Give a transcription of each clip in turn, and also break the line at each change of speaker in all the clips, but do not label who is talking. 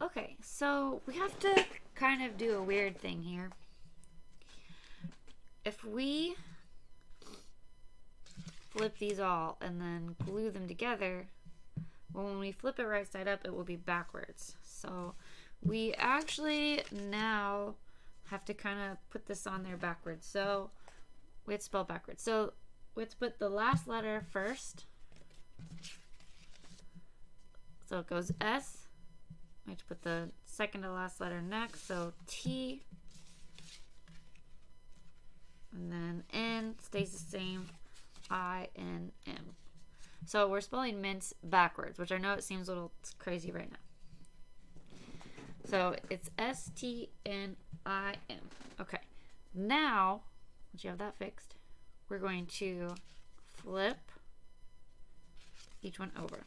Okay, so we have to kind of do a weird thing here. If we flip these all and then glue them together, well, when we flip it right side up, it will be backwards. So we actually now have to kind of put this on there backwards. So we have to spell backwards. So we have to put the last letter first. So it goes S. We have to put the second to last letter next. So T. And then N stays the same. I, N, M. So we're spelling mints backwards, which I know it seems a little crazy right now. So it's S-T-N-I-M. Okay. Now, once you have that fixed, we're going to flip each one over.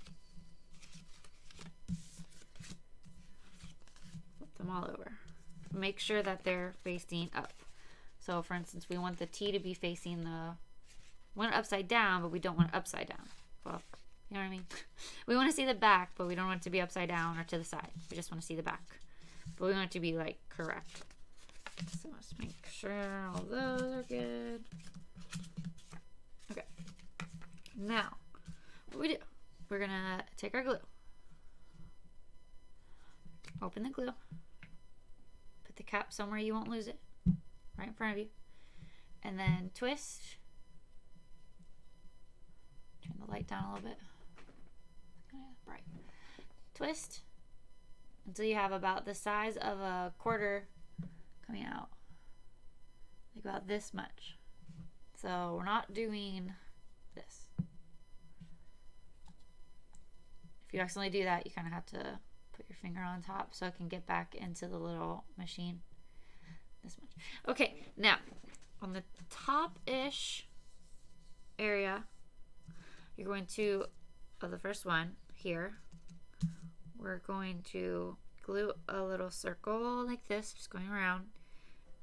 Flip them all over. Make sure that they're facing up. So for instance, we want the T to be facing we want it upside down, but we don't want it upside down. Well, you know what I mean? We want to see the back, but we don't want it to be upside down or to the side. We just want to see the back. But we want it to be like correct. So let's make sure all those are good. Okay. Now, what we do, we're going to take our glue. Open the glue. Put the cap somewhere you won't lose it. Right in front of you. And then twist. Turn the light down a little bit. Bright. Twist until you have about the size of a quarter coming out. Like about this much. So we're not doing this. If you accidentally do that, you kind of have to put your finger on top so it can get back into the little machine. This much. Okay, now on the top-ish area, you're going to, the first one here, we're going to glue a little circle like this, just going around,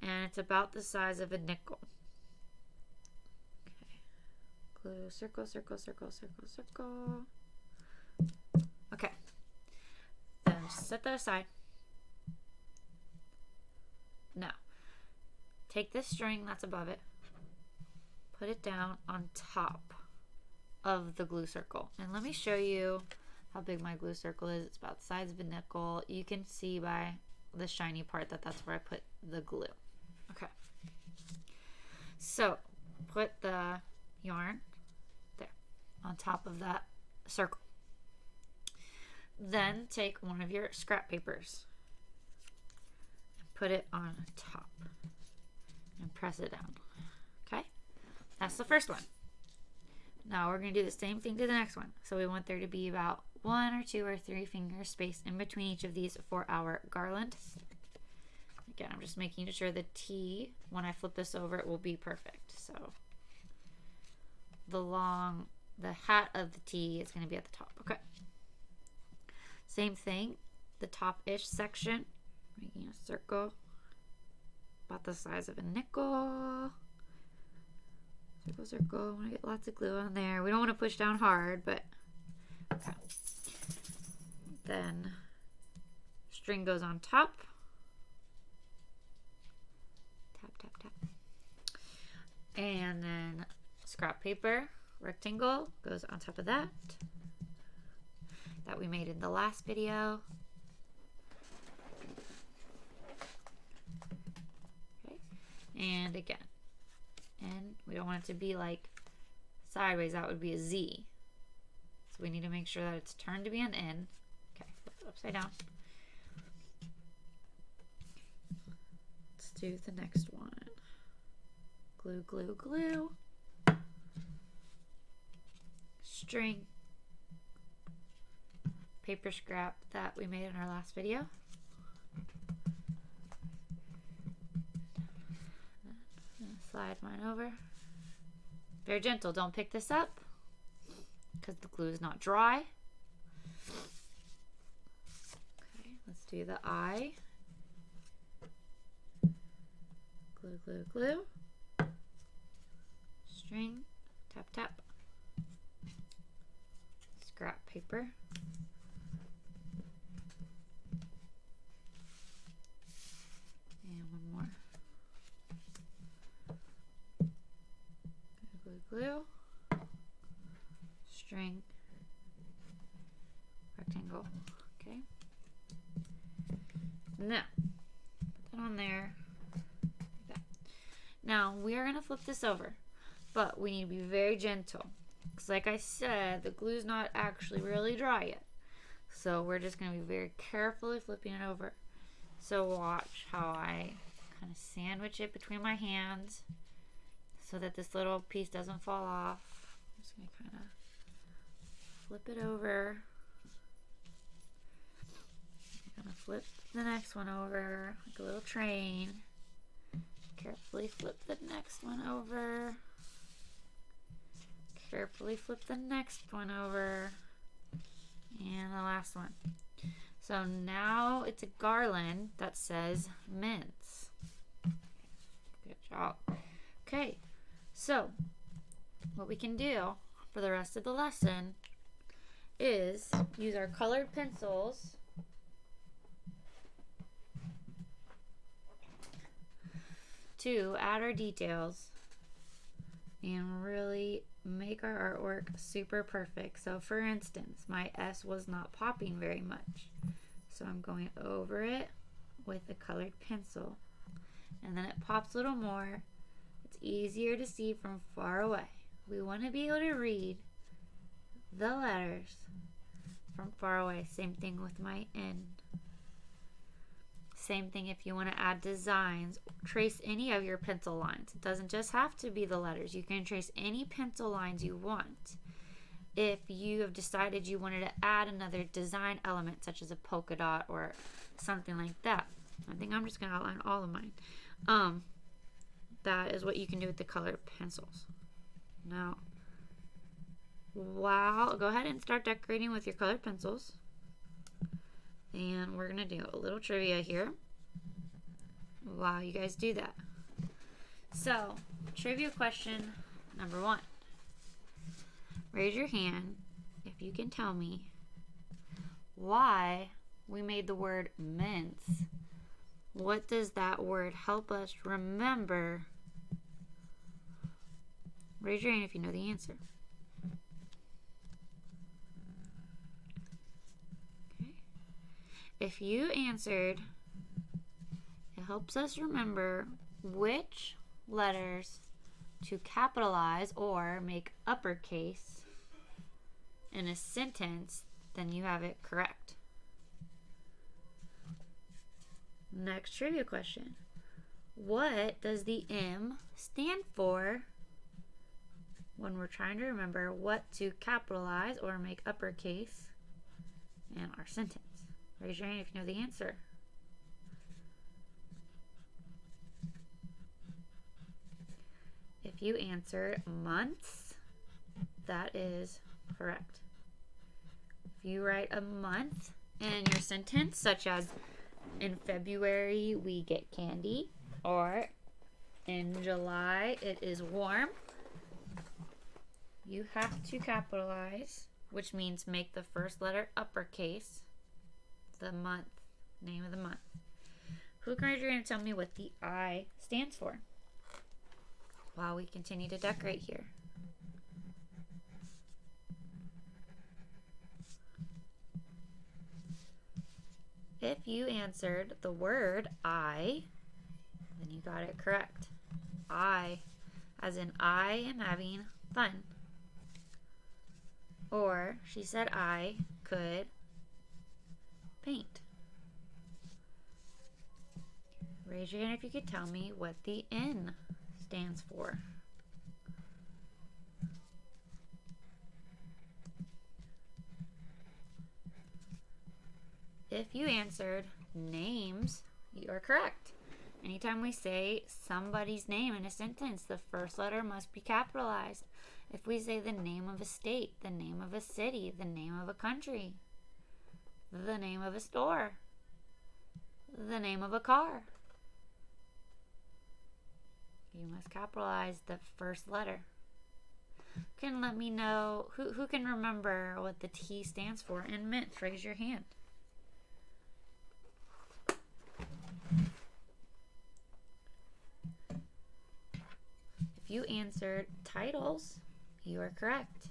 and it's about the size of a nickel. Okay, glue circle, circle, circle, circle, circle. Okay, then just set that aside. Now, take this string that's above it, put it down on top of the glue circle. And let me show you how big my glue circle is. It's about the size of a nickel. You can see by the shiny part that that's where I put the glue. Okay. So, put the yarn there on top of that circle. Then take one of your scrap papers. Put it on top and press it down. Okay, that's the first one. Now we're going to do the same thing to the next one. So we want there to be about 1 or 2 or 3 fingers space in between each of these for our garland. Again, I'm just making sure the T, when I flip this over, it will be perfect. So the hat of the T is going to be at the top. Okay. Same thing, the top-ish section. Making a circle about the size of a nickel. Circle, circle. I want to get lots of glue on there. We don't want to push down hard, but okay. Then string goes on top. Tap, tap, tap. And then scrap paper rectangle goes on top of that we made in the last video. And again, and we don't want it to be like sideways, that would be a Z. So we need to make sure that it's turned to be an N. Okay, flip it upside down. Let's do the next one. Glue, glue, glue. String. Paper scrap that we made in our last video. Slide mine over. Very gentle. Don't pick this up because the glue is not dry. Okay, let's do the eye. Glue, glue, glue. String. Tap, tap. Scrap paper. Okay. Now, put that on there. Like that. Now, we are going to flip this over, but we need to be very gentle. Because like I said, the glue's not actually really dry yet. So we're just going to be very carefully flipping it over. So watch how I kind of sandwich it between my hands so that this little piece doesn't fall off. I'm just going to kind of flip it over. I'm going to flip the next one over like a little train. Carefully flip the next one over. Carefully flip the next one over. And the last one. So now it's a garland that says MINTS. Good job. Okay, so what we can do for the rest of the lesson is use our colored pencils to add our details and really make our artwork super perfect. So for instance, my S was not popping very much. So I'm going over it with a colored pencil. And then it pops a little more. It's easier to see from far away. We want to be able to read the letters from far away. Same thing with my N. Same thing if you want to add designs. Trace any of your pencil lines. It doesn't just have to be the letters. You can trace any pencil lines you want. If you have decided you wanted to add another design element, such as a polka dot or something like that. I think I'm just going to outline all of mine. That is what you can do with the colored pencils. Now, go ahead and start decorating with your colored pencils. And we're going to do a little trivia here while you guys do that. So, trivia question number 1. Raise your hand if you can tell me why we made the word mints. What does that word help us remember? Raise your hand if you know the answer. Okay. If you answered, it helps us remember which letters to capitalize or make uppercase in a sentence, then you have it correct. Next trivia question. What does the M stand for when we're trying to remember what to capitalize or make uppercase in our sentence? Raise your hand if you know the answer. If you answered months, that is correct. If you write a month in your sentence, such as in February we get candy, or in July it is warm, you have to capitalize, which means make the first letter uppercase, the month, name of the month. Who can raise your hand and tell me what the I stands for while we continue to decorate here? If you answered the word I, then you got it correct. I, as in I am having fun. Or she said I could paint. Raise your hand if you could tell me what the N stands for. If you answered names, you are correct. Anytime we say somebody's name in a sentence, the first letter must be capitalized. If we say the name of a state, the name of a city, the name of a country, the name of a store, the name of a car, you must capitalize the first letter. Can let me know who can remember what the T stands for in MINTS? Raise your hand. If you answered titles, you are correct.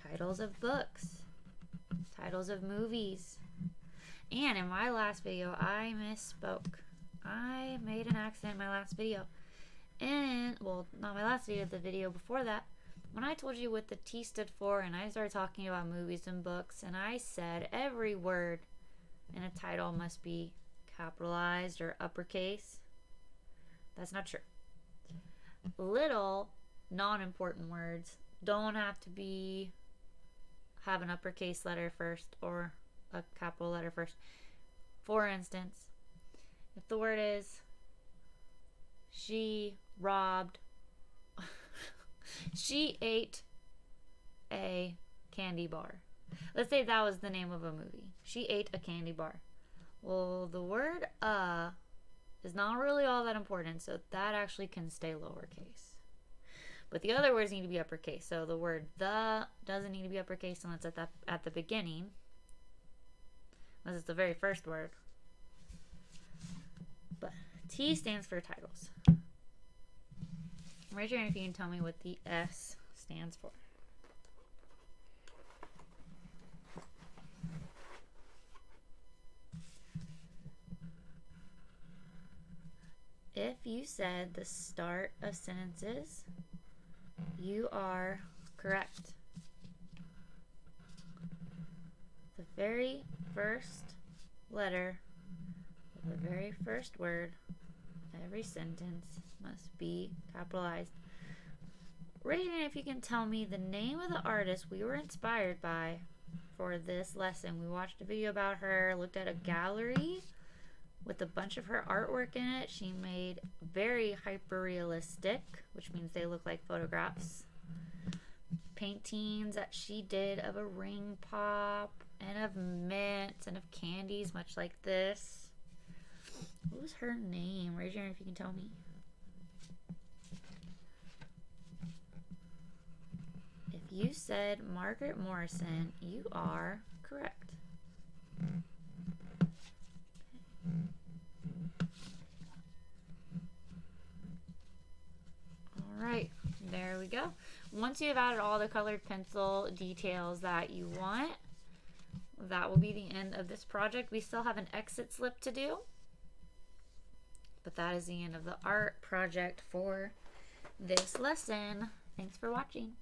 Titles of books, titles of movies. And in my last video, I misspoke. I made an accident in my last video. And, well, not my last video, the video before that, when I told you what the T stood for and I started talking about movies and books, and I said every word in a title must be capitalized or uppercase. That's not true. Little non-important words don't have to have an uppercase letter first or a capital letter first. For instance, if the word is she robbed, she ate a candy bar. Let's say that was the name of a movie. She ate a candy bar. Well, the word is not really all that important, so that actually can stay lowercase. But the other words need to be uppercase. So the word the doesn't need to be uppercase unless it's at the beginning. Unless it's the very first word. But T stands for titles. Raise your hand if you can tell me what the S stands for. If you said the start of sentences, you are correct. The very first letter of the very first word, every sentence must be capitalized. Raise your hand if you can tell me the name of the artist we were inspired by for this lesson. We watched a video about her, looked at a gallery with a bunch of her artwork in it. She made very hyper-realistic, which means they look like photographs, paintings that she did of a ring pop and of mints and of candies, much like this. What was her name? Raise your hand if you can tell me. If you said Margaret Morrison, you are correct. Alright, there we go. Once you have added all the colored pencil details that you want, that will be the end of this project. We still have an exit slip to do, but that is the end of the art project for this lesson. Thanks for watching.